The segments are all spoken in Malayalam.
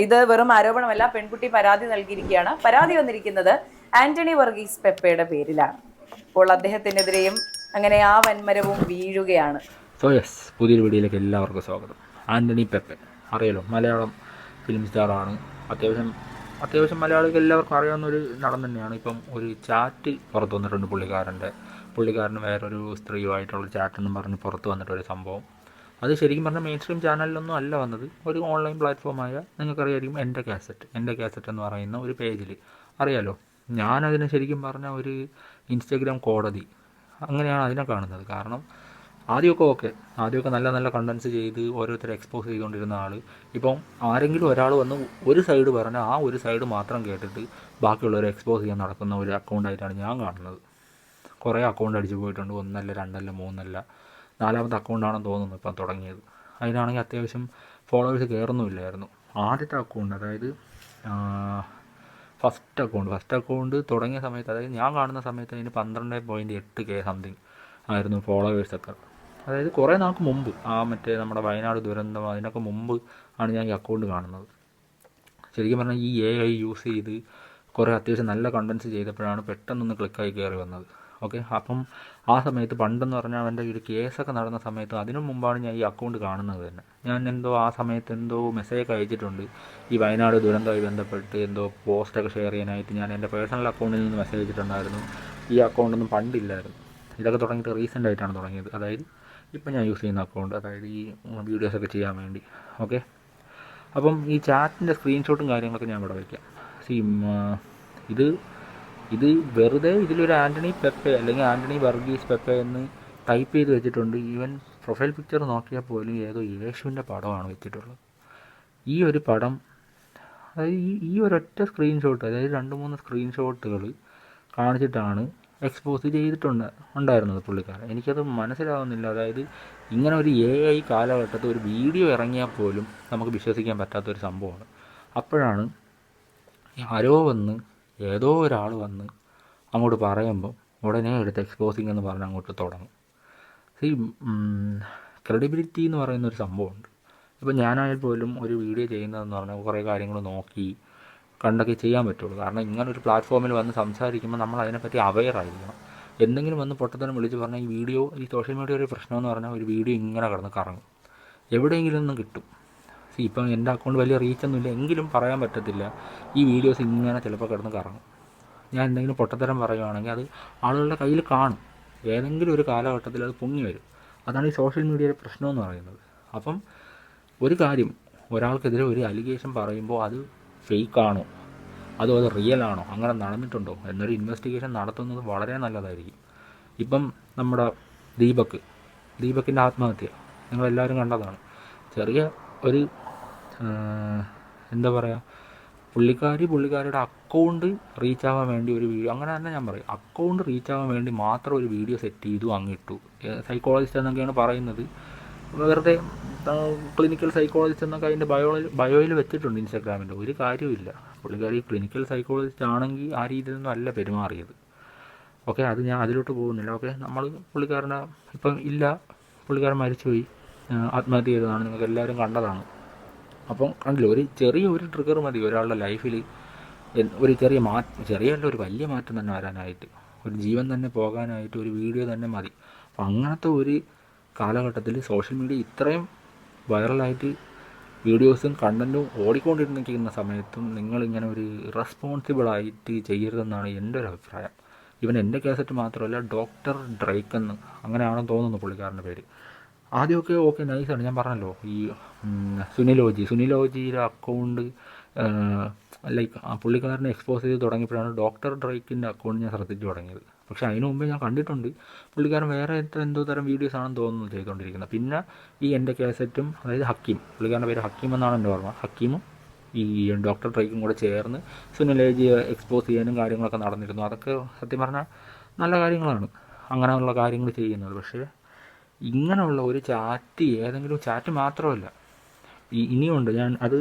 ഇത് വെറും ആരോപണമല്ല, പെൺകുട്ടി പരാതി നൽകിയിരിക്കുകയാണ്. പരാതി വന്നിരിക്കുന്നത് ആന്റണി വർഗീസ് പെപ്പയുടെ പേരിലാണ്. അപ്പോൾ അദ്ദേഹത്തിനെതിരെയും അങ്ങനെ ആ വൻമരവും വീഴുകയാണ്. പുതിയൊരു വീഡിയോയിലേക്ക് എല്ലാവർക്കും സ്വാഗതം. ആന്റണി പെപ്പെ അറിയാലോ, മലയാളം ഫിലിം സ്റ്റാറാണ്. അത്യാവശ്യം മലയാളികൾക്ക് എല്ലാവർക്കും അറിയാവുന്ന ഒരു നടൻ തന്നെയാണ്. ഇപ്പം ഒരു ചാറ്റ് പുറത്ത് വന്നിട്ടുണ്ട് പുള്ളിക്കാരന് വേറൊരു സ്ത്രീയുമായിട്ടുള്ള ചാറ്റെന്നും പറഞ്ഞ് പുറത്ത് വന്നിട്ടൊരു സംഭവം. അത് ശരിക്കും പറഞ്ഞാൽ മെയിൻ സ്ട്രീം ചാനലിലൊന്നും അല്ല വന്നത്, ഒരു ഓൺലൈൻ പ്ലാറ്റ്ഫോമായ നിങ്ങൾക്കറിയായിരിക്കും എൻ്റെ കാസറ്റ് എന്ന് പറയുന്ന ഒരു പേജിൽ. അറിയാലോ, ഞാനതിനെ ശരിക്കും പറഞ്ഞാൽ ഒരു ഇൻസ്റ്റഗ്രാം കോടതി അങ്ങനെയാണ് അതിനെ കാണുന്നത്. കാരണം ആദ്യമൊക്കെ നല്ല നല്ല കണ്ടൻസ് ചെയ്ത് ഓരോരുത്തരെ എക്സ്പോസ് ചെയ്തുകൊണ്ടിരുന്ന ആൾ ഇപ്പം ആരെങ്കിലും ഒരാൾ വന്ന് ഒരു സൈഡ് പറഞ്ഞാൽ ആ ഒരു സൈഡ് മാത്രം കേട്ടിട്ട് ബാക്കിയുള്ളവരെ എക്സ്പോസ് ചെയ്യാൻ നടക്കുന്ന ഒരു അക്കൗണ്ടായിട്ടാണ് ഞാൻ കാണുന്നത്. കുറേ അക്കൗണ്ട് അടിച്ചു പോയിട്ടുണ്ട്, 1 അല്ല 2 അല്ല 3 അല്ല 4ാമത്തെ അക്കൗണ്ടാണെന്ന് തോന്നുന്നു ഇപ്പം തുടങ്ങിയത്. അതിനാണെങ്കിൽ അത്യാവശ്യം ഫോളോവേഴ്സ് കയറുന്നുമില്ലായിരുന്നു. ആദ്യത്തെ അക്കൗണ്ട്, അതായത് ഫസ്റ്റ് അക്കൗണ്ട് തുടങ്ങിയ സമയത്ത്, അതായത് ഞാൻ കാണുന്ന സമയത്ത് അതിന് 12.8K സംതിങ് ആയിരുന്നു ഫോളോവേഴ്സൊക്കെ. അതായത് കുറേ നാൾക്ക് മുമ്പ്, മറ്റേ നമ്മുടെ വയനാട് ദുരന്തം അതിനൊക്കെ മുമ്പ് ആണ് ഞാൻ ഈ അക്കൗണ്ട് കാണുന്നത്. ശരിക്കും പറഞ്ഞാൽ ഈ AI യൂസ് ചെയ്ത് കുറേ അത്യാവശ്യം നല്ല കണ്ടൻസ് ചെയ്തപ്പോഴാണ് പെട്ടെന്നൊന്ന് ക്ലിക്കായി കയറി വന്നത്. അപ്പം ആ സമയത്ത് പണ്ടെന്ന് പറഞ്ഞാൽ അവൻ്റെ ഒരു കേസൊക്കെ നടന്ന സമയത്ത് അതിനു മുമ്പാണ് ഞാൻ ഈ അക്കൗണ്ട് കാണുന്നത് തന്നെ. ഞാൻ ആ സമയത്ത് മെസ്സേജൊക്കെ അയച്ചിട്ടുണ്ട്, ഈ വയനാട് ദുരന്തവുമായി ബന്ധപ്പെട്ട് പോസ്റ്റൊക്കെ ഷെയർ ചെയ്യാനായിട്ട് ഞാൻ എൻ്റെ പേഴ്സണൽ അക്കൗണ്ടിൽ നിന്ന് മെസ്സേജ് അയച്ചിട്ടുണ്ടായിരുന്നു. ഈ അക്കൗണ്ടൊന്നും പണ്ടില്ലായിരുന്നു, ഇതൊക്കെ തുടങ്ങിയിട്ട് റീസെൻ്റ് ആയിട്ടാണ് തുടങ്ങിയത്. അതായത് ഇപ്പം ഞാൻ യൂസ് ചെയ്യുന്ന അക്കൗണ്ട്, അതായത് ഈ വീഡിയോസൊക്കെ ചെയ്യാൻ വേണ്ടി. അപ്പം ഈ ചാറ്റിൻ്റെ സ്ക്രീൻഷോട്ടും കാര്യങ്ങളൊക്കെ ഞാൻ ഇവിടെ വയ്ക്കാം. ഇത് വെറുതെ ഇതിലൊരു ആൻ്റണി പെപ്പെ അല്ലെങ്കിൽ ആൻ്റണി വർഗീസ് പെപ്പെ എന്ന് ടൈപ്പ് ചെയ്ത് വെച്ചിട്ടുണ്ട്. ഈവൻ പ്രൊഫൈൽ പിക്ചർ നോക്കിയാൽ പോലും ഏതോ യേശുവിൻ്റെ പടമാണ് വെച്ചിട്ടുള്ളത്. ഈ ഒരു പടം, അതായത് ഈ ഒരൊറ്റ സ്ക്രീൻഷോട്ട്, അതായത് 2-3 സ്ക്രീൻഷോട്ടുകൾ കാണിച്ചിട്ടാണ് എക്സ്പോസ് ഉണ്ടായിരുന്നത് പുള്ളിക്കാരൻ. എനിക്കത് മനസ്സിലാവുന്നില്ല. അതായത് ഇങ്ങനെ ഒരു AI കാലഘട്ടത്തിൽ ഒരു വീഡിയോ ഇറങ്ങിയാൽ പോലും നമുക്ക് വിശ്വസിക്കാൻ പറ്റാത്തൊരു സംഭവമാണ്. അപ്പോഴാണ് ഏതോ ഒരാൾ വന്ന് അങ്ങോട്ട് പറയുമ്പോൾ ഉടനെ എടുത്ത് എക്സ്പോസിങ് എന്ന് പറഞ്ഞ് അങ്ങോട്ട് തുടങ്ങും. ക്രെഡിബിലിറ്റി എന്ന് പറയുന്നൊരു സംഭവമുണ്ട്. ഇപ്പം ഞാനായാൽ പോലും ഒരു വീഡിയോ ചെയ്യുന്നതെന്ന് പറഞ്ഞാൽ കുറേ കാര്യങ്ങൾ നോക്കി കണ്ടൊക്കെ ചെയ്യാൻ പറ്റുള്ളൂ. കാരണം ഇങ്ങനൊരു പ്ലാറ്റ്ഫോമിൽ വന്ന് സംസാരിക്കുമ്പോൾ നമ്മൾ അതിനെപ്പറ്റി അവെയർ ആയിരിക്കണം. എന്തെങ്കിലും വന്ന് പൊട്ടത്തരം വിളിച്ച് പറഞ്ഞാൽ ഈ സോഷ്യൽ മീഡിയ ഒരു പ്രശ്നമെന്ന് പറഞ്ഞാൽ ഒരു വീഡിയോ ഇങ്ങനെ കിടന്ന് കറങ്ങും, എവിടെയെങ്കിലും ഒന്നും കിട്ടും. ഇപ്പം എൻ്റെ അക്കൗണ്ട് വലിയ റീച്ചൊന്നുമില്ല എങ്കിലും പറയാൻ പറ്റത്തില്ല, ഈ വീഡിയോസ് ഇങ്ങനെ ചിലപ്പോൾ കിടന്ന് കറങ്ങും. ഞാൻ എന്തെങ്കിലും പൊട്ടത്തരം പറയുകയാണെങ്കിൽ അത് ആളുകളുടെ കയ്യിൽ കാണും, ഏതെങ്കിലും ഒരു കാലഘട്ടത്തിൽ അത് പൊങ്ങി വരും. അതാണ് ഈ സോഷ്യൽ മീഡിയയുടെ പ്രശ്നമെന്ന് പറയുന്നത്. അപ്പം ഒരു കാര്യം, ഒരാൾക്കെതിരെ ഒരു അലിഗേഷൻ പറയുമ്പോൾ അത് ഫേക്കാണോ അതോ അത് റിയൽ ആണോ, അങ്ങനെ നടന്നിട്ടുണ്ടോ എന്നൊരു ഇൻവെസ്റ്റിഗേഷൻ നടത്തുന്നത് വളരെ നല്ലതായിരിക്കും. ഇപ്പം നമ്മുടെ ദീപക്കിൻ്റെ ആത്മഹത്യ നിങ്ങളെല്ലാവരും കണ്ടതാണ്. ചെറിയ ഒരു പുള്ളിക്കാരിയുടെ അക്കൗണ്ട് റീച്ചാവാൻ വേണ്ടി ഒരു വീഡിയോ, അങ്ങനെ തന്നെ ഞാൻ പറയും, അക്കൗണ്ട് റീച്ചാവാൻ വേണ്ടി മാത്രം ഒരു വീഡിയോ സെറ്റ് ചെയ്തു അങ്ങിട്ടു. സൈക്കോളജിസ്റ്റ് എന്നൊക്കെയാണ് പറയുന്നത്, വെറുതെ ക്ലിനിക്കൽ സൈക്കോളജിസ്റ്റ് എന്നൊക്കെ അതിൻ്റെ ബയോയിൽ വെച്ചിട്ടുണ്ട് ഇൻസ്റ്റാഗ്രാമിൻ്റെ. ഒരു കാര്യമില്ല, പുള്ളിക്കാരി ക്ലിനിക്കൽ സൈക്കോളജിസ്റ്റ് ആണെങ്കിൽ ആ രീതിയിലൊന്നും അല്ല പെരുമാറിയത്. അത് ഞാൻ അതിലോട്ട് പോകുന്നില്ല. നമ്മൾ പുള്ളിക്കാരൻ മരിച്ചുപോയി, ആത്മഹത്യ ചെയ്തതാണ്, നിങ്ങൾക്ക് എല്ലാവരും കണ്ടതാണ്. അപ്പം കണ്ടില്ല, ഒരു ട്രിഗർ മതി ഒരാളുടെ ലൈഫിൽ ഒരു ഒരു വലിയ മാറ്റം തന്നെ വരാനായിട്ട്, ഒരു ജീവൻ തന്നെ പോകാനായിട്ട് ഒരു വീഡിയോ തന്നെ മതി. അപ്പം അങ്ങനത്തെ ഒരു കാലഘട്ടത്തിൽ സോഷ്യൽ മീഡിയ ഇത്രയും വൈറലായിട്ട് വീഡിയോസും കണ്ടൻറ്റും ഓടിക്കൊണ്ടിരിക്കുന്ന സമയത്തും നിങ്ങളിങ്ങനെ ഒരു ഇറസ്പോൺസിബിളായിട്ട് ചെയ്യരുതെന്നാണ് എൻ്റെ ഒരു അഭിപ്രായം. ഇവൻ എൻ്റെ കാസറ്റ് മാത്രമല്ല, ഡോക്ടർ ഡ്രേക്ക് എന്ന് അങ്ങനെയാണെന്ന് തോന്നുന്നു പുള്ളിക്കാരൻ്റെ പേര്. ആദ്യമൊക്കെ നൈസാണ്, ഞാൻ പറഞ്ഞല്ലോ, ഈ സുനിലോജിയുടെ അക്കൗണ്ട് പുള്ളിക്കാരനെ എക്സ്പോസ് ചെയ്ത് തുടങ്ങിയപ്പോഴാണ് ഡോക്ടർ ഡ്രേക്കിൻ്റെ അക്കൗണ്ട് ഞാൻ ശ്രദ്ധിച്ചു തുടങ്ങിയത്. പക്ഷേ അതിന് മുമ്പേ ഞാൻ കണ്ടിട്ടുണ്ട് പുള്ളിക്കാരൻ വേറെ എന്തോ തരം വീഡിയോസാണെന്ന് തോന്നുന്നു ചെയ്തുകൊണ്ടിരിക്കുന്നത്. പിന്നെ ഈ എൻ്റെ കാസറ്റും, അതായത് പുള്ളിക്കാരൻ്റെ പേര് ഹക്കീം എന്നാണ് എൻ്റെ ഓർമ്മ, ഹക്കീമും ഈ ഡോക്ടർ ഡ്രേക്കും കൂടെ ചേർന്ന് സുനിലോജിയെ എക്സ്പോസ് ചെയ്യാനും കാര്യങ്ങളൊക്കെ നടന്നിരുന്നു. അതൊക്കെ സത്യം പറഞ്ഞാൽ നല്ല കാര്യങ്ങളാണ് അങ്ങനെയുള്ള കാര്യങ്ങൾ ചെയ്യുന്നത്. പക്ഷേ ഇങ്ങനെയുള്ള ഒരു ഏതെങ്കിലും ചാറ്റ് മാത്രമല്ല, ഇനിയുണ്ട്, ഞാൻ അത്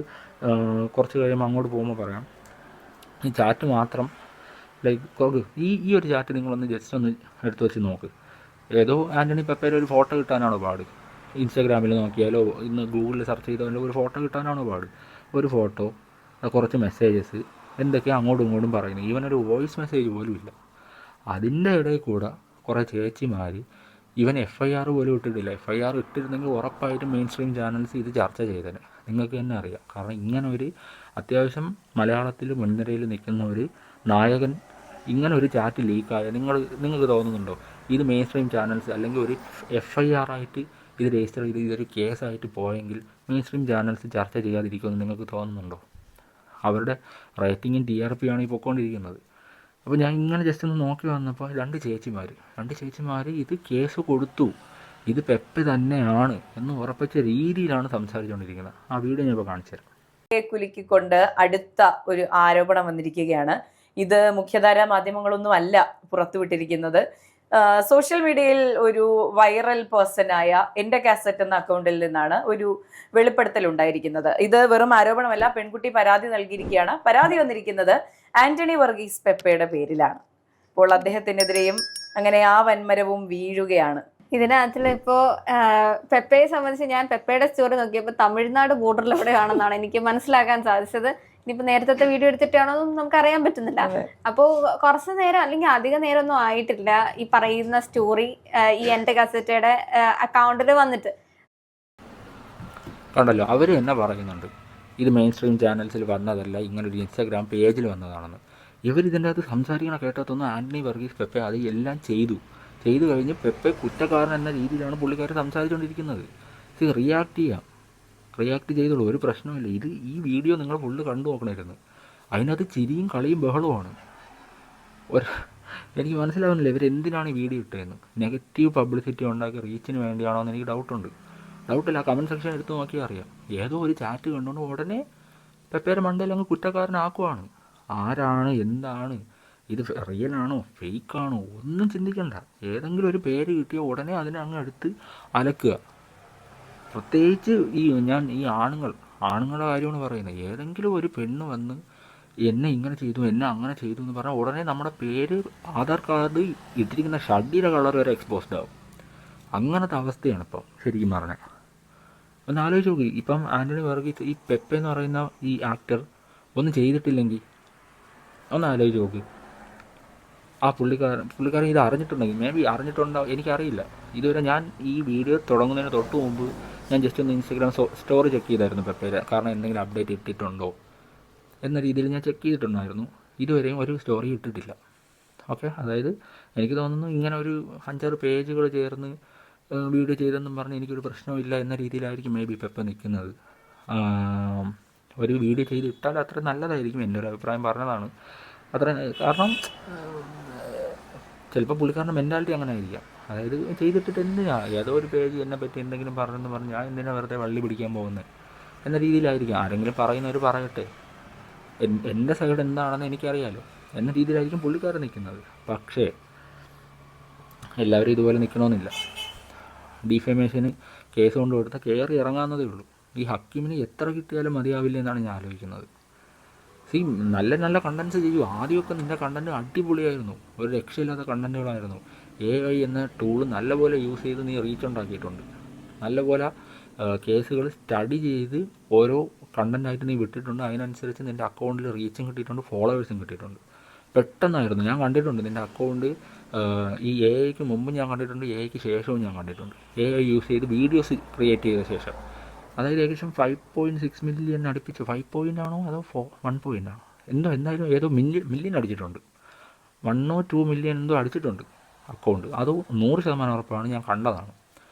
കുറച്ച് കഴിയുമ്പോൾ അങ്ങോട്ട് പോകുമ്പോൾ പറയാം. ഈ ചാറ്റ് മാത്രം ഈ ഒരു ചാറ്റ് നിങ്ങളൊന്ന് ജസ്റ്റ് ഒന്ന് എടുത്ത് വെച്ച് നോക്ക്. ഏതോ ആൻ്റണി പെപ്പയുടെ ഒരു ഫോട്ടോ കിട്ടാനാണോ പാട്? ഇൻസ്റ്റാഗ്രാമിൽ നോക്കിയാലോ ഇന്ന് ഗൂഗിളിൽ സെർച്ച് ചെയ്താലോ ഒരു ഫോട്ടോ കിട്ടാനാണോ പാട്? ഒരു ഫോട്ടോ, കുറച്ച് മെസ്സേജസ്, എന്തൊക്കെയാണ് അങ്ങോട്ടും ഇങ്ങോട്ടും പറയുന്നത്. ഇവനൊരു വോയിസ് മെസ്സേജ് പോലും ഇല്ല. അതിൻ്റെ ഇടയിൽ കൂടെ കുറേ ചേച്ചിമാർ ഇവൻ FIR പോലും ഇട്ടിട്ടില്ല. FIR ഇട്ടിരുന്നെങ്കിൽ ഉറപ്പായിട്ടും മെയിൻ സ്ട്രീം ചാനൽസ് ഇത് ചർച്ച ചെയ്തേനെ. നിങ്ങൾക്ക് തന്നെ അറിയാം. കാരണം ഇങ്ങനെ ഒരു അത്യാവശ്യം മലയാളത്തിൽ മുൻനിരയിൽ നിൽക്കുന്ന ഒരു നായകൻ ഇങ്ങനെ ഒരു ചാറ്റ് ലീക്കായ നിങ്ങൾക്ക് തോന്നുന്നുണ്ടോ ഇത് മെയിൻ സ്ട്രീം ചാനൽസ് അല്ലെങ്കിൽ ഒരു FIR ആയിട്ട് ഇത് രജിസ്റ്റർ ചെയ്ത് ഇതൊരു കേസായിട്ട് പോയെങ്കിൽ മെയിൻ സ്ട്രീം ചാനൽസ് ചർച്ച ചെയ്യാതിരിക്കുമെന്ന് നിങ്ങൾക്ക് തോന്നുന്നുണ്ടോ? അവരുടെ റേറ്റിങ്ങും TRP ആണ് ഈ പൊയ്ക്കൊണ്ടിരിക്കുന്നത്. അപ്പോൾ ഞാൻ ഇങ്ങനെ ജസ്റ്റ് ഒന്ന് നോക്കി വന്നപ്പോൾ രണ്ട് ചേച്ചിമാർ ഇത് കേസ് കൊടുത്തു, ഇത് പെപ്പെ തന്നെയാണ് എന്ന് ഉറപ്പിച്ച രീതിയിലാണ് സംസാരിച്ചുകൊണ്ടിരിക്കുന്നത്. ആ വീഡിയോ ഞാൻ ഇപ്പോൾ കാണിച്ചു തരാം. കുലുക്കിക്കൊണ്ട് അടുത്ത ഒരു ആരോപണം വന്നിരിക്കുകയാണ്. ഇത് മുഖ്യധാരാ മാധ്യമങ്ങളൊന്നും അല്ല പുറത്തുവിട്ടിരിക്കുന്നത്. സോഷ്യൽ മീഡിയയിൽ ഒരു വൈറൽ പേഴ്സണായ എൻ്റെ കാസറ്റ് എന്ന അക്കൗണ്ടിൽ നിന്നാണ് ഒരു വെളിപ്പെടുത്തൽ ഉണ്ടായിരിക്കുന്നത്. ഇത് വെറും ആരോപണമല്ല, പെൺകുട്ടി പരാതി നൽകിയിരിക്കുകയാണ്. പരാതി വന്നിരിക്കുന്നത് ആന്റണി വർഗീസ് പെപ്പയുടെ പേരിലാണ്. അപ്പോൾ അദ്ദേഹത്തിനെതിരെയും അങ്ങനെ ആ വൻമരവും വീഴുകയാണ്. ഇതിനകത്തിലിപ്പോ പെപ്പയെ സംബന്ധിച്ച് ഞാൻ പെപ്പയുടെ സ്റ്റോറി നോക്കിയപ്പോൾ തമിഴ്നാട് ബോർഡറിൽ എവിടെയാണെന്നാണ് എനിക്ക് മനസ്സിലാക്കാൻ സാധിച്ചത്. ഇനിയിപ്പോ നേരത്തെ വീഡിയോ എടുത്തിട്ടാണോ നമുക്ക് അറിയാൻ പറ്റുന്നില്ല. അപ്പോ കുറച്ചു നേരം അല്ലെങ്കിൽ അധിക നേരം ഒന്നും ആയിട്ടില്ല ഈ പറയുന്ന സ്റ്റോറി ഈ എൻ്റെ കാസറ്റയുടെ അക്കൗണ്ടിൽ വന്നിട്ട്. കണ്ടല്ലോ, അവർ തന്നെ പറയുന്നുണ്ട് ഇത് മെയിൻ സ്ട്രീം ചാനൽസിൽ വന്നതല്ല, ഇങ്ങനൊരു ഇൻസ്റ്റാഗ്രാം പേജിൽ വന്നതാണെന്ന്. ഇവരിതിൻ്റെ അകത്ത് സംസാരിക്കണ കേട്ടതൊന്നും ആന്റണി വർഗീസ് പെപ്പെ അത് എല്ലാം ചെയ്തു കഴിഞ്ഞ് പെപ്പെ കുറ്റക്കാരൻ എന്ന രീതിയിലാണ് പുള്ളിക്കാർ സംസാരിച്ചുകൊണ്ടിരിക്കുന്നത്. ഇത് റിയാക്ട് ചെയ്തോളൂ, ഒരു പ്രശ്നമില്ല. ഈ വീഡിയോ നിങ്ങൾ ഫുള്ള് കണ്ടു നോക്കണമായിരുന്നു. അതിനകത്ത് ചിരിയും കളിയും ബഹളവുമാണ്. എനിക്ക് മനസ്സിലാവുന്നില്ല ഇവരെന്തിനാണ് ഈ വീഡിയോ ഇട്ടതെന്ന്. നെഗറ്റീവ് പബ്ലിസിറ്റി ഉണ്ടാക്കി റീച്ചിന് വേണ്ടിയാണോ എന്ന് എനിക്ക് ഡൗട്ടില്ല. കമൻറ്റ് സെക്ഷൻ എടുത്ത് നോക്കിയാൽ അറിയാം. ഏതോ ഒരു ചാറ്റ് കണ്ടുകൊണ്ട് ഉടനെ പെപ്പേരെ മണ്ടയിൽ അങ്ങ് കുറ്റക്കാരനാക്കുവാണ്. ആരാണ്, എന്താണ്, ഇത് റിയലാണോ ഫേക്കാണോ ഒന്നും ചിന്തിക്കണ്ട. ഏതെങ്കിലും ഒരു പേര് കിട്ടിയ ഉടനെ അതിനെ അങ്ങ് എടുത്ത് അലക്കുക. പ്രത്യേകിച്ച് ഈ ആണുങ്ങളുടെ കാര്യമാണ് പറയുന്നത്. ഏതെങ്കിലും ഒരു പെണ്ണ് വന്ന് എന്നെ ഇങ്ങനെ ചെയ്തു, എന്നെ അങ്ങനെ ചെയ്തു എന്ന് പറഞ്ഞാൽ ഉടനെ നമ്മുടെ പേര്, ആധാർ കാർഡ്, ഇട്ടിരിക്കുന്ന ഷഡിയുടെ കളർ വരെ എക്സ്പോസ്ഡ് ആവും. അങ്ങനത്തെ അവസ്ഥയാണ് ഇപ്പോൾ ശരിക്കും പറഞ്ഞാൽ. ഒന്ന് ആലോചിച്ച് നോക്കി, ഇപ്പം ആന്റണി വർഗീസ് ഈ പെപ്പെ എന്ന് പറയുന്ന ഈ ആക്ടർ ഒന്നും ചെയ്തിട്ടില്ലെങ്കിൽ ഒന്ന് ആലോചിച്ച് നോക്കി. ആ പുള്ളിക്കാരൻ ഇത് അറിഞ്ഞിട്ടുണ്ടെങ്കിൽ, മേ ബി അറിഞ്ഞിട്ടുണ്ടാവും, എനിക്കറിയില്ല. ഇതുവരെ ഞാൻ ഈ വീഡിയോ തുടങ്ങുന്നതിന് തൊട്ട് മുമ്പ് ഞാൻ ജസ്റ്റ് ഒന്ന് ഇൻസ്റ്റാഗ്രാം സ്റ്റോറി ചെക്ക് ചെയ്തായിരുന്നു പെപ്പേരെ. കാരണം എന്തെങ്കിലും അപ്ഡേറ്റ് ഇട്ടിട്ടുണ്ടോ എന്ന രീതിയിൽ ഞാൻ ചെക്ക് ചെയ്തിട്ടുണ്ടായിരുന്നു. ഇതുവരെയും ഒരു സ്റ്റോറി ഇട്ടിട്ടില്ല. ഓക്കെ, അതായത് എനിക്ക് തോന്നുന്നു ഇങ്ങനെ ഒരു 5-6 പേജുകൾ ചേർന്ന് വീഡിയോ ചെയ്തെന്നും പറഞ്ഞ് എനിക്കൊരു പ്രശ്നമില്ല എന്ന രീതിയിലായിരിക്കും മേ ബി പെപ്പ നിൽക്കുന്നത്. ഒരു വീഡിയോ ചെയ്ത് ഇട്ടാൽ അത്ര നല്ലതായിരിക്കും, എൻ്റെ ഒരു അഭിപ്രായം പറഞ്ഞതാണ്. കാരണം ചിലപ്പോൾ പുള്ളിക്കാരൻ്റെ മെൻറ്റാലിറ്റി അങ്ങനെ ആയിരിക്കാം. അതായത് ചെയ്തിട്ടിട്ട് എന്തിനാ, ഏതോ ഒരു പേജ് എന്നെ പറ്റി എന്തെങ്കിലും പറഞ്ഞെന്ന് പറഞ്ഞ് ഞാൻ എന്തിനാ വെറുതെ വള്ളി പിടിക്കാൻ പോകുന്നത് എന്ന രീതിയിലായിരിക്കും. ആരെങ്കിലും പറയുന്നവർ പറയട്ടെ, എൻ്റെ സൈഡ് എന്താണെന്ന് എനിക്കറിയാലോ എന്ന രീതിയിലായിരിക്കും പുള്ളിക്കാരൻ നിൽക്കുന്നത്. പക്ഷേ എല്ലാവരും ഇതുപോലെ നിൽക്കണമെന്നില്ല. ഡിഫേമേഷന് കേസ് കൊണ്ട് കൊടുത്താൽ കയറി ഇറങ്ങാവുന്നതേ ഉള്ളൂ. ഈ ഹക്കീമിന് എത്ര കിട്ടിയാലും മതിയാവില്ല എന്നാണ് ഞാൻ ആലോചിക്കുന്നത്. നല്ല കണ്ടൻസ് ചെയ്യൂ. ആദ്യമൊക്കെ നിൻ്റെ കണ്ടൻറ്റ് അടിപൊളിയായിരുന്നു, ഒരു രക്ഷയില്ലാത്ത കണ്ടൻറ്റുകളായിരുന്നു. AI എന്ന ടൂൾ നല്ലപോലെ യൂസ് ചെയ്ത് നീ റീച്ച് ഉണ്ടാക്കിയിട്ടുണ്ട്. നല്ലപോലെ കേസുകൾ സ്റ്റഡി ചെയ്ത് ഓരോ കണ്ടൻറ്റായിട്ട് നീ വിട്ടിട്ടുണ്ട്. അതിനനുസരിച്ച് നിൻ്റെ അക്കൗണ്ടിൽ റീച്ചും കിട്ടിയിട്ടുണ്ട്, ഫോളോവേഴ്സും കിട്ടിയിട്ടുണ്ട്. പെട്ടെന്നായിരുന്നു ഞാൻ കണ്ടിട്ടുണ്ട് നിൻ്റെ അക്കൗണ്ട്. ഈ AIക്ക് മുമ്പ് ഞാൻ കണ്ടിട്ടുണ്ട്, AIക്ക് ശേഷവും ഞാൻ കണ്ടിട്ടുണ്ട്. AI യൂസ് ചെയ്ത് വീഡിയോസ് ക്രിയേറ്റ് ചെയ്ത ശേഷം, അതായത് ഏകദേശം 5.6 മില്യൺ അടുപ്പിച്ചു. 5 പോയിൻ്റ് ആണോ അതോ 1 പോയിൻ്റ് ആണോ എന്തായാലും ഏതോ മില്യൺ അടിച്ചിട്ടുണ്ട്. 1 or 2 മില്യൺ എന്തോ അടിച്ചിട്ടുണ്ട് അക്കൗണ്ട്. അത് 100% ഉറപ്പാണ്, ഞാൻ കണ്ടതാണ്.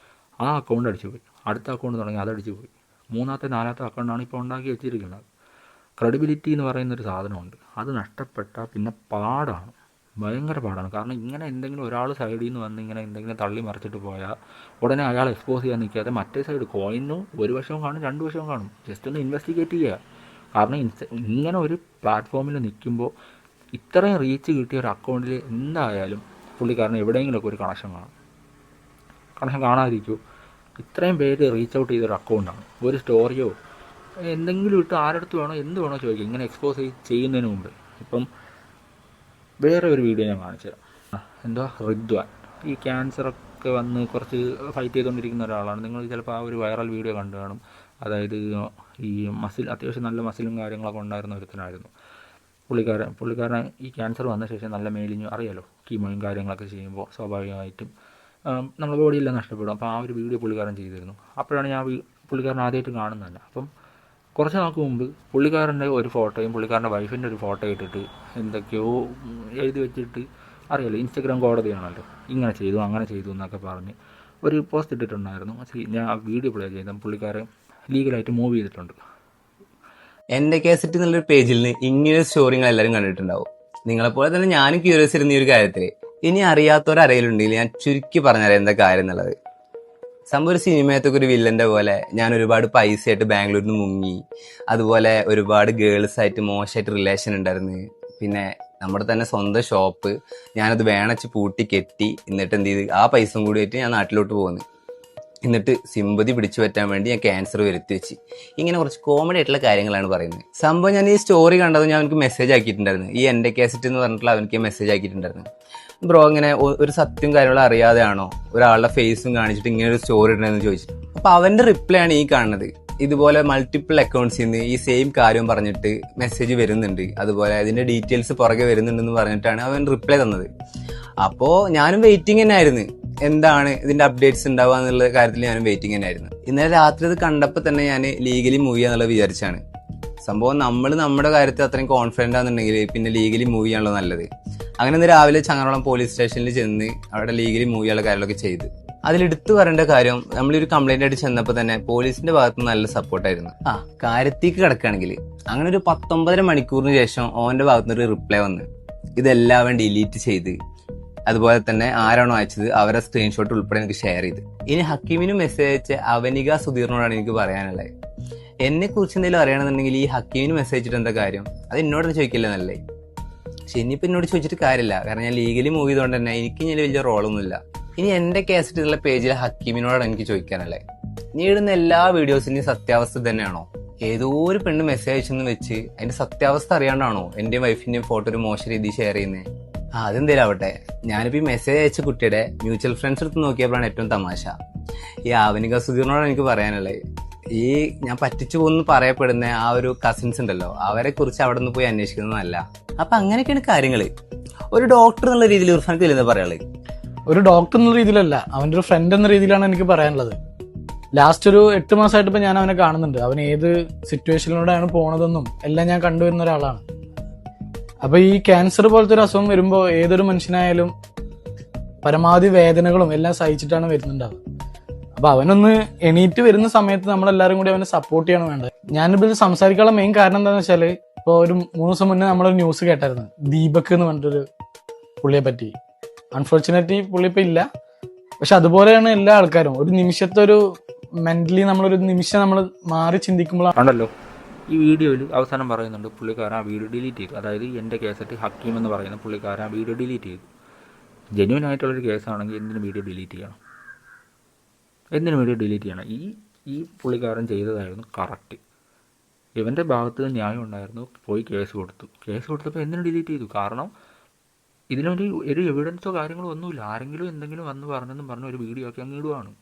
ആ അക്കൗണ്ട് അടിച്ചു പോയി. അടുത്ത അക്കൗണ്ട് തുടങ്ങി, അതടിച്ചു പോയി. 3ാമത്തെ 4ാമത്തെ അക്കൗണ്ടാണ് ഇപ്പോൾ ഉണ്ടാക്കി വെച്ചിരിക്കുന്നത്. ക്രെഡിബിലിറ്റി എന്ന് പറയുന്നൊരു സാധനമുണ്ട്. അത് നഷ്ടപ്പെട്ടാൽ പിന്നെ പാടാണ്, ഭയങ്കര പാടാണ്. കാരണം ഇങ്ങനെ എന്തെങ്കിലും ഒരാൾ സൈഡിൽ നിന്ന് വന്ന് ഇങ്ങനെ എന്തെങ്കിലും തള്ളി മറിച്ചിട്ട് പോയാൽ ഉടനെ അയാൾ എക്സ്പോസ് ചെയ്യാൻ നിൽക്കാതെ മറ്റേ സൈഡ് കോയിനും ഒരു വശവും കാണും, 2 വശവും കാണും. ജസ്റ്റ് ഒന്ന് ഇൻവെസ്റ്റിഗേറ്റ് ചെയ്യുക. കാരണം ഇങ്ങനെ ഒരു പ്ലാറ്റ്ഫോമിൽ നിൽക്കുമ്പോൾ ഇത്രയും റീച്ച് കിട്ടിയ ഒരു അക്കൗണ്ടിൽ എന്തായാലും പുള്ളിക്കാരന് എവിടെയെങ്കിലുമൊക്കെ ഒരു കണക്ഷൻ കാണാതിരിക്കൂ. ഇത്രയും പേര് റീച്ച് ഔട്ട് ചെയ്തൊരു അക്കൗണ്ടാണ്. ഒരു സ്റ്റോറിയോ എന്തെങ്കിലും ഇട്ട് ആരടുത്ത് വേണോ എന്ത് വേണോ ചോദിക്കുക ഇങ്ങനെ എക്സ്പോസ് ചെയ്യുന്നതിന് മുമ്പ്. ഇപ്പം വേറെ ഒരു വീഡിയോ ഞാൻ കാണിച്ചു തരാം. റിദ്വാൻ ഈ ക്യാൻസറൊക്കെ വന്ന് കുറച്ച് ഫൈറ്റ് ചെയ്തുകൊണ്ടിരിക്കുന്ന ഒരാളാണ്. നിങ്ങൾ ചിലപ്പോൾ ആ ഒരു വൈറൽ വീഡിയോ കണ്ടു കാണും. അതായത് ഈ മസിൽ അത്യാവശ്യം നല്ല മസിലും കാര്യങ്ങളൊക്കെ ഉണ്ടായിരുന്ന ഒരുത്തനായിരുന്നു പുള്ളിക്കാരൻ ഈ ക്യാൻസർ വന്ന ശേഷം നല്ല മേലിഞ്ഞു അറിയാലോ, കീമോയും കാര്യങ്ങളൊക്കെ ചെയ്യുമ്പോൾ സ്വാഭാവികമായിട്ടും നമ്മുടെ ബോഡിയെല്ലാം നഷ്ടപ്പെടും. അപ്പോൾ ആ ഒരു വീഡിയോ പുള്ളിക്കാരൻ ചെയ്തിരുന്നു. അപ്പോഴാണ് ഞാൻ പുള്ളിക്കാരൻ ആദ്യമായിട്ട് കാണുന്നത് തന്നെ. അപ്പം കുറച്ച് നാൾക്ക് മുമ്പ് പുള്ളിക്കാരൻ്റെ ഒരു ഫോട്ടോയും പുള്ളിക്കാരൻ്റെ വൈഫിൻ്റെ ഒരു ഫോട്ടോ ഇട്ടിട്ട് എന്തൊക്കെയോ എഴുതി വെച്ചിട്ട് അറിയാലോ, ഇൻസ്റ്റഗ്രാം കോടതിയാണല്ലോ, ഇങ്ങനെ ചെയ്തു അങ്ങനെ ചെയ്തു എന്നൊക്കെ പറഞ്ഞ് ഒരു പോസ്റ്റ് ഇട്ടിട്ടുണ്ടായിരുന്നു. ഞാൻ ആ വീഡിയോ പ്ലേ ചെയ്ത പുള്ളിക്കാരൻ ലീഗലായിട്ട് മൂവ് ചെയ്തിട്ടുണ്ട്. എന്റെ കേസറ്റ് എന്നുള്ളൊരു പേജിൽ നിന്ന് ഇങ്ങനെ സ്റ്റോറി നിങ്ങൾ എല്ലാവരും കണ്ടിട്ടുണ്ടാവും. നിങ്ങളെപ്പോലെ തന്നെ ഞാനും ക്യൂരിയസ് ഇരുന്ന ഈ ഒരു കാര്യത്തിൽ. ഇനി അറിയാത്തവരറിയലുണ്ടെങ്കിൽ ഞാൻ ചുരുക്കി പറഞ്ഞുതരാം എന്താ കാര്യം എന്നുള്ളത്. സംഭവം ഒരു സിനിമയത്തൊക്കെ ഒരു വില്ലന്റെ പോലെ ഞാൻ ഒരുപാട് പൈസയായിട്ട് ബാംഗ്ലൂരിൽ നിന്ന് മുങ്ങി, അതുപോലെ ഒരുപാട് ഗേൾസായിട്ട് മോശമായിട്ട് റിലേഷൻ ഉണ്ടായിരുന്നു. പിന്നെ നമ്മുടെ തന്നെ സ്വന്തം ഷോപ്പ് ഞാനത് വേണച്ച് പൂട്ടി കെട്ടി, എന്നിട്ട് എന്ത് ചെയ്ത് ആ പൈസയും കൂടി ആയിട്ട് ഞാൻ നാട്ടിലോട്ട് പോകുന്നു. എന്നിട്ട് സിമ്പതി പിടിച്ചു പറ്റാൻ വേണ്ടി ഞാൻ ക്യാൻസർ വരുത്തി വെച്ച്. ഇങ്ങനെ കുറച്ച് കോമഡി ആയിട്ടുള്ള കാര്യങ്ങളാണ് പറയുന്നത്. സംഭവം ഞാൻ ഈ സ്റ്റോറി കണ്ടത് ഞാൻ അവനക്ക് മെസ്സേജ് ആക്കിയിട്ടുണ്ടായിരുന്നു. ഈ എൻ്റെ കേസറ്റ് എന്ന് പറഞ്ഞിട്ടുള്ള അവനക്ക് മെസ്സേജ് ആക്കിയിട്ടുണ്ടായിരുന്നു. ബ്രോ ഇങ്ങനെ ഒരു സത്യം കാര്യങ്ങളും അറിയാതെയാണോ ഒരാളുടെ ഫേസും കാണിച്ചിട്ട് ഇങ്ങനെ ഒരു സ്റ്റോറി ഇടണമെന്ന് ചോദിച്ചിട്ട്. അപ്പൊ അവന്റെ റിപ്ലൈ ആണ് ഈ കാണുന്നത്. ഇതുപോലെ മൾട്ടിപ്പിൾ അക്കൗണ്ട്സിൽ നിന്ന് ഈ സെയിം കാര്യം പറഞ്ഞിട്ട് മെസ്സേജ് വരുന്നുണ്ട്, അതുപോലെ അതിന്റെ ഡീറ്റെയിൽസ് പുറകെ വരുന്നുണ്ടെന്ന് പറഞ്ഞിട്ടാണ് അവൻ റിപ്ലൈ തന്നത്. അപ്പോ ഞാനും വെയിറ്റിംഗ് തന്നെ ആയിരുന്നു, എന്താണ് ഇതിന്റെ അപ്ഡേറ്റ്സ് ഉണ്ടാവുക എന്നുള്ള കാര്യത്തിൽ ഞാനും വെയിറ്റിംഗ് തന്നെ ആയിരുന്നു. ഇന്നലെ രാത്രി അത് കണ്ടപ്പോൾ തന്നെ ഞാൻ ലീഗലി മൂവ് ചെയ്യാന്നുള്ളത് വിചാരിച്ചാണ്. സംഭവം നമ്മൾ നമ്മുടെ കാര്യത്തിൽ അത്രയും കോൺഫിഡന്റ് ആണെന്നുണ്ടെങ്കിൽ പിന്നെ ലീഗലി മൂവ് ചെയ്യാനുള്ള നല്ലത്. അങ്ങനെ ഇന്ന് രാവിലെ ചങ്ങരകുളം പോലീസ് സ്റ്റേഷനിൽ ചെന്ന് അവിടെ ലീഗലി മൂവ് ചെയ്യാനുള്ള കാര്യങ്ങളൊക്കെ ചെയ്ത്. അതിലെടുത്തു പറയേണ്ട കാര്യം, നമ്മളൊരു കംപ്ലൈന്റ് ആയിട്ട് ചെന്നപ്പോൾ തന്നെ പോലീസിന്റെ ഭാഗത്ത് നിന്ന് നല്ല സപ്പോർട്ടായിരുന്നു. കാര്യത്തേക്ക് കിടക്കുകയാണെങ്കിൽ അങ്ങനെ ഒരു 19.5 മണിക്കൂറിന് ശേഷം ഓന്റെ ഭാഗത്തുനിന്ന് ഒരു റിപ്ലൈ വന്ന് ഇതെല്ലാവരും ഡിലീറ്റ് ചെയ്ത്, അതുപോലെ തന്നെ ആരാണോ അയച്ചത് അവരെ സ്ക്രീൻഷോട്ട് ഉൾപ്പെടെ എനിക്ക് ഷെയർ ചെയ്ത്. ഇനി ഹക്കീമിന് മെസ്സേജ് അയച്ച അവനിക സുധീറിനോടാണ് എനിക്ക് പറയാനുള്ളത്. എന്നെ കുറിച്ച് എന്തെങ്കിലും അറിയണമെന്നുണ്ടെങ്കിൽ ഈ ഹക്കീമിന് മെസ്സേജ് അയച്ചിട്ട് എന്താ കാര്യം, അത് എന്നോടൊന്നും ചോദിക്കില്ല എന്നല്ലേ. പക്ഷെ ഇനിയിപ്പോൾ എന്നോട് ചോദിച്ചിട്ട് കാര്യമില്ല, കാരണം ഞാൻ ലീഗലി മൂവ് ചെയ്തുകൊണ്ട് തന്നെ എനിക്ക് ഇനി വലിയ റോളൊന്നുമില്ല. ഇനി എന്റെ കേസറ്റ് എന്നുള്ള പേജിലെ ഹക്കീമിനോടാണ് എനിക്ക് ചോദിക്കാനല്ലേ, നീ ഇടുന്ന എല്ലാ വീഡിയോസിന്റെയും സത്യാവസ്ഥ തന്നെയാണോ? ഏതോ ഒരു പെണ്ണ് മെസ്സേജ് അയച്ചെന്ന് വെച്ച് അതിന്റെ സത്യാവസ്ഥ അറിയാണ്ടാണോ എന്റെയും വൈഫിന്റെയും ഫോട്ടോ ഒരു മോശം രീതിയിൽ ഷെയർ ചെയ്യുന്നത്? അതെന്തേലും ആവട്ടെ, ഞാനിപ്പോൾ ഈ മെസ്സേജ് അയച്ച കുട്ടിയുടെ മ്യൂച്വൽ ഫ്രണ്ട്സ് എടുത്ത് നോക്കിയപ്പോഴാണ് ഏറ്റവും തമാശ. ഈ ആവനിക സുധീറിനോടാണ് എനിക്ക് പറയാനുള്ളത്, ഈ ഞാൻ പറ്റിച്ചു പോകുന്നു പറയപ്പെടുന്ന ആ ഒരു കസിൻസ് ഉണ്ടല്ലോ, അവരെ കുറിച്ച് അവിടെ നിന്ന് പോയി അന്വേഷിക്കുന്നതല്ല. അപ്പൊ അങ്ങനെയൊക്കെയാണ് കാര്യങ്ങള്. ഒരു ഡോക്ടർ എന്നുള്ള രീതിയിൽ ഇർഫാനക്ക് ഇല്ലെന്ന് പറയാനുള്ളത്. ഒരു ഡോക്ടർ എന്ന രീതിയിലല്ല, അവന്റെ ഒരു ഫ്രണ്ട് എന്ന രീതിയിലാണ് എനിക്ക് പറയാനുള്ളത്. ലാസ്റ്റ് ഒരു 8 മാസമായിട്ട് ഇപ്പൊ ഞാൻ അവനെ കാണുന്നുണ്ട്. അവൻ ഏത് സിറ്റുവേഷനിലൂടെയാണ് പോണതെന്നും എല്ലാം ഞാൻ കണ്ടുവരുന്ന ഒരാളാണ്. അപ്പൊ ഈ ക്യാൻസർ പോലത്തെ ഒരു അസുഖം വരുമ്പോൾ ഏതൊരു മനുഷ്യനായാലും പരമാവധി വേദനകളും എല്ലാം സഹിച്ചിട്ടാണ് വരുന്നുണ്ടാവുക. അപ്പൊ അവനൊന്ന് എണീറ്റ് വരുന്ന സമയത്ത് നമ്മളെല്ലാരും കൂടി അവനെ സപ്പോർട്ട് ചെയ്യണം വേണ്ടത്. ഞാനിപ്പോൾ സംസാരിക്കാനുള്ള മെയിൻ കാരണം എന്താണെന്ന് വെച്ചാല്, ഇപ്പൊ ഒരു 3 ദിവസം മുന്നേ നമ്മളൊരു ന്യൂസ് കേട്ടായിരുന്നു, ദീപക് എന്ന് പറഞ്ഞിട്ടൊരു പുള്ളിയെ പറ്റി. അൺഫോർച്ചുനേറ്റ്ലി പുള്ളി ഇപ്പൊ ഇല്ല. പക്ഷെ അതുപോലെയാണ് എല്ലാ ആൾക്കാരും. ഒരു നിമിഷത്തെ ഒരു മെന്റലി നമ്മളൊരു നിമിഷം നമ്മൾ മാറി ചിന്തിക്കുമ്പോഴാണല്ലോ. ഈ വീഡിയോയിൽ അവസാനം പറയുന്നുണ്ട് പുള്ളിക്കാരൻ ആ വീഡിയോ ഡിലീറ്റ് ചെയ്തു. അതായത് എൻ്റെ കേസറ്റ് ഹക്കീം എന്ന് പറയുന്ന പുള്ളിക്കാരൻ ആ വീഡിയോ ഡിലീറ്റ് ചെയ്തു. ജെന്യൂൻ ആയിട്ടുള്ളൊരു കേസാണെങ്കിൽ എന്തിനു വീഡിയോ ഡിലീറ്റ് ചെയ്യണം? എന്തിനു വീഡിയോ ഡിലീറ്റ് ചെയ്യണം? ഈ പുള്ളിക്കാരൻ ചെയ്തതായിരുന്നു കറക്റ്റ്. ഇവൻ്റെ ഭാഗത്ത് ന്യായം ഉണ്ടായിരുന്നു. പോയി കേസ് കൊടുത്തപ്പോൾ എന്തിനു ഡിലീറ്റ് ചെയ്തു? കാരണം ഇതിനൊരു എവിഡൻസോ കാര്യങ്ങളോ ഒന്നുമില്ല. ആരെങ്കിലും എന്തെങ്കിലും വന്ന് പറഞ്ഞെന്നും പറഞ്ഞ് ഒരു വീഡിയോ ആക്കി അങ്ങ് ഇടുവാണ്.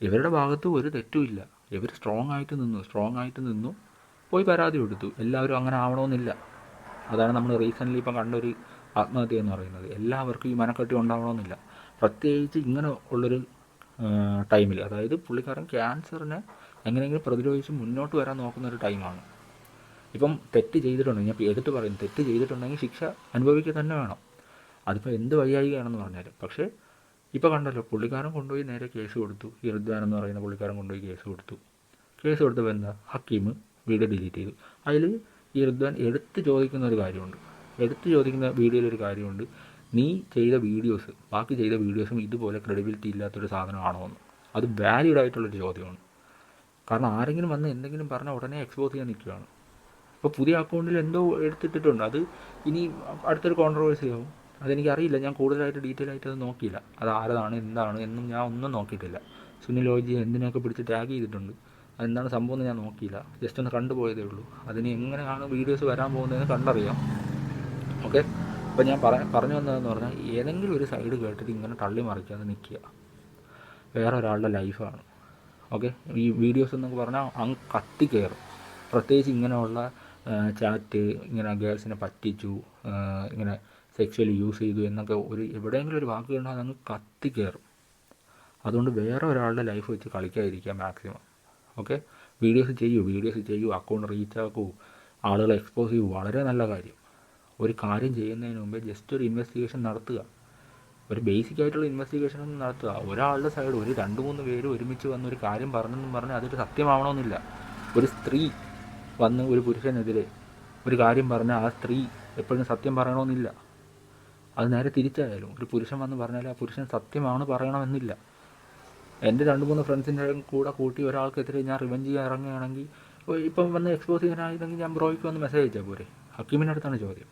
ഇവരുടെ ഭാഗത്ത് ഒരു തെറ്റുമില്ല. ഇവർ സ്ട്രോങ് ആയിട്ട് നിന്നു പോയി പരാതി കൊടുത്തു. എല്ലാവരും അങ്ങനെ ആവണമെന്നില്ല. അതാണ് നമ്മൾ റീസെൻ്റ്ലി ഇപ്പം കണ്ടൊരു ആത്മഹത്യ എന്ന് പറയുന്നത്. എല്ലാവർക്കും ഈ മനക്കെട്ടി ഉണ്ടാവണമെന്നില്ല. പ്രത്യേകിച്ച് ഇങ്ങനെ ഉള്ളൊരു ടൈമിൽ, അതായത് പുള്ളിക്കാരൻ ക്യാൻസറിനെ എങ്ങനെയെങ്കിലും പ്രതിരോധിച്ച് മുന്നോട്ട് വരാൻ നോക്കുന്ന ഒരു ടൈമാണ്. ഇപ്പം തെറ്റ് ചെയ്തിട്ടുണ്ടെങ്കിൽ, ഞാൻ എടുത്ത് പറയുന്നു, തെറ്റ് ചെയ്തിട്ടുണ്ടെങ്കിൽ ശിക്ഷ അനുഭവിക്കുക തന്നെ വേണം. അതിപ്പോൾ എന്ത് വൈകാരികയാണെന്ന് പറഞ്ഞാലും. പക്ഷേ ഇപ്പോൾ കണ്ടല്ലോ, പുള്ളിക്കാരൻ കൊണ്ടുപോയി നേരെ കേസ് കൊടുത്തു. ഈ റിദ്വാൻ എന്ന് പറയുന്ന പുള്ളിക്കാരൻ കൊണ്ടുപോയി കേസ് കൊടുത്തപ്പോൾ എന്താ, ഹക്കീം വീഡിയോ ഡിലീറ്റ് ചെയ്തു. അതിൽ ഈ റിദ്വാൻ എടുത്ത് ചോദിക്കുന്ന വീഡിയോയിലൊരു കാര്യമുണ്ട്, നീ ചെയ്ത വീഡിയോസ്, ബാക്കി ചെയ്ത വീഡിയോസും ഇതുപോലെ ക്രെഡിബിലിറ്റി ഇല്ലാത്തൊരു സാധനമാണോ എന്ന്. അത് വാലിഡ് ആയിട്ടുള്ളൊരു ചോദ്യമാണ്. കാരണം ആരെങ്കിലും വന്ന് എന്തെങ്കിലും പറഞ്ഞാൽ ഉടനെ എക്സ്പോസ് ചെയ്യാൻ നിൽക്കുകയാണ്. ഇപ്പോൾ പുതിയ അക്കൗണ്ടിൽ എന്തോ എടുത്തിട്ടിട്ടുണ്ട്. അത് ഇനി അടുത്തൊരു കോൺട്രവേഴ്സി ആവും. അതെനിക്കറിയില്ല, ഞാൻ കൂടുതലായിട്ട് ഡീറ്റെയിൽ ആയിട്ട് അത് നോക്കിയില്ല. അത് ആരതാണ് എന്താണ് എന്നും ഞാൻ ഒന്നും നോക്കിയിട്ടില്ല. സുനിൽ ഓജി എന്തിനൊക്കെ പിടിച്ച് ടാഗ് ചെയ്തിട്ടുണ്ട്, അതെന്താണ് സംഭവം എന്ന് ഞാൻ നോക്കിയില്ല. ജസ്റ്റ് ഒന്ന് കണ്ടുപോയതേ ഉള്ളൂ. അതിന് എങ്ങനെയാണ് വീഡിയോസ് വരാൻ പോകുന്നതെന്ന് കണ്ടറിയാം. ഓക്കെ, അപ്പോൾ ഞാൻ പറഞ്ഞു വന്നതെന്ന് പറഞ്ഞാൽ, ഏതെങ്കിലും ഒരു സൈഡ് കേട്ടിട്ട് ഇങ്ങനെ തള്ളി മറിക്കാതെ നിൽക്കുക. വേറെ ഒരാളുടെ ലൈഫാണ്. ഓക്കെ, ഈ വീഡിയോസ് എന്നൊക്കെ പറഞ്ഞാൽ അങ്ങ് കത്തിക്കയറും. പ്രത്യേകിച്ച് ഇങ്ങനെയുള്ള ചാറ്റ്, ഇങ്ങനെ ഗേൾസിനെ പറ്റിച്ചു, ഇങ്ങനെ സെക്ഷ്വലി യൂസ് ചെയ്തു എന്നൊക്കെ എവിടെയെങ്കിലും ഒരു വാക്ക് കണ്ടാൽ അതങ്ങ് കത്തിക്കയറും. അതുകൊണ്ട് വേറെ ഒരാളുടെ ലൈഫ് വെച്ച് കളിക്കാതിരിക്കുക മാക്സിമം. ഓക്കെ, വീഡിയോസ് ചെയ്യൂ, അക്കൗണ്ട് റീച്ച് ആക്കൂ, ആളുകളെ എക്സ്പോസ് ചെയ്യൂ, വളരെ നല്ല കാര്യം. ഒരു കാര്യം ചെയ്യുന്നതിന് മുമ്പേ ജസ്റ്റ് ഒരു ഇൻവെസ്റ്റിഗേഷൻ നടത്തുക, ഒരു ബേസിക് ആയിട്ടുള്ള ഇൻവെസ്റ്റിഗേഷൻ ഒന്നും നടത്തുക. ഒരാളുടെ സൈഡ് ഒരു 2-3 പേര് ഒരുമിച്ച് വന്ന് ഒരു കാര്യം പറഞ്ഞെന്നും പറഞ്ഞാൽ അതൊരു സത്യമാവണമെന്നില്ല. ഒരു സ്ത്രീ വന്ന് ഒരു പുരുഷനെതിരെ ഒരു കാര്യം പറഞ്ഞാൽ ആ സ്ത്രീ എപ്പോഴും സത്യം പറയണമെന്നില്ല. അത് നേരെ തിരിച്ചായാലും ഒരു പുരുഷൻ വന്ന് പറഞ്ഞാൽ ആ പുരുഷൻ സത്യമാണ് പറയണമെന്നില്ല. എൻ്റെ 2-3 ഫ്രണ്ട്സിൻ്റെ കൂടെ കൂട്ടി ഒരാൾക്കെതിരെ ഞാൻ റിവെഞ്ച് ചെയ്യാൻ ഇറങ്ങുകയാണെങ്കിൽ, ഇപ്പം വന്ന് എക്സ്പോസ് ചെയ്യാനായിരുന്നെങ്കിൽ ഞാൻ ബ്രോയ്ക്ക് വന്ന് മെസ്സേജ് അയച്ചാൽ പോരെ? ഹക്കീമിൻ്റെ അടുത്താണ് ചോദ്യം.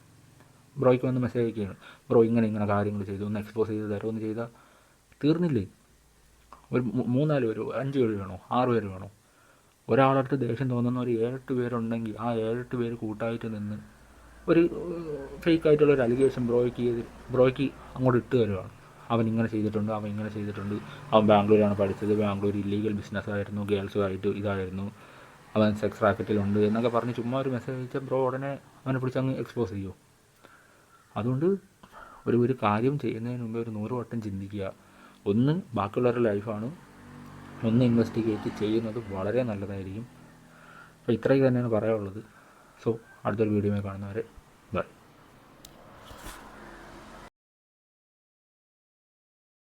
ബ്രോയ്ക്ക് വന്ന് മെസ്സേജ് അയക്കുകയാണ്, ബ്രോ ഇങ്ങനെ കാര്യങ്ങൾ ചെയ്തു, ഒന്ന് എക്സ്പോസ് ചെയ്ത് തരുമെന്ന് ചെയ്താൽ തീർന്നില്ലേ? ഒരു 3-4 പേര്, 5 പേര് വേണോ, 6 പേര് വേണോ? ഒരാളടുത്ത് ദേഷ്യം തോന്നുന്ന ഒരു 7-8 പേരുണ്ടെങ്കിൽ ആ 7-8 പേര് കൂട്ടായിട്ട് നിന്ന് ഒരു ഫേക്കായിട്ടുള്ള ഒരു അലിഗേഷൻ ബ്രോയ്ക്ക് അങ്ങോട്ട് ഇട്ട് തരുവാണ്. അവൻ ഇങ്ങനെ ചെയ്തിട്ടുണ്ട്, അവൻ ബാംഗ്ലൂരാണ് പഠിച്ചത്, ബാംഗ്ലൂർ ഇല്ലീഗൽ ബിസിനസ്സായിരുന്നു, ഗേൾസുമായിട്ട് ഇതായിരുന്നു, അവൻ സെക്സ് റാക്കറ്റിലുണ്ട് എന്നൊക്കെ പറഞ്ഞ് ചുമ്മാ ഒരു മെസ്സേജ് അയച്ചാൽ ബ്രോ ഉടനെ അവനെ പിടിച്ച് അങ്ങ് എക്സ്പോസ് ചെയ്യുമോ? അതുകൊണ്ട് ഒരു കാര്യം ചെയ്യുന്നതിന് മുമ്പേ ഒരു 100 വട്ടം ചിന്തിക്കുക. ഒന്ന് ബാക്കിയുള്ളവരുടെ ലൈഫാണ്, ഒന്ന് ഇൻവെസ്റ്റിഗേറ്റ് ചെയ്യുന്നത് വളരെ നല്ലതായിരിക്കും. അപ്പോൾ ഇത്രയും തന്നെയാണ് പറയാനുള്ളത്. സോ അടുത്തൊരു വീഡിയോയിൽ കാണുന്നവരെ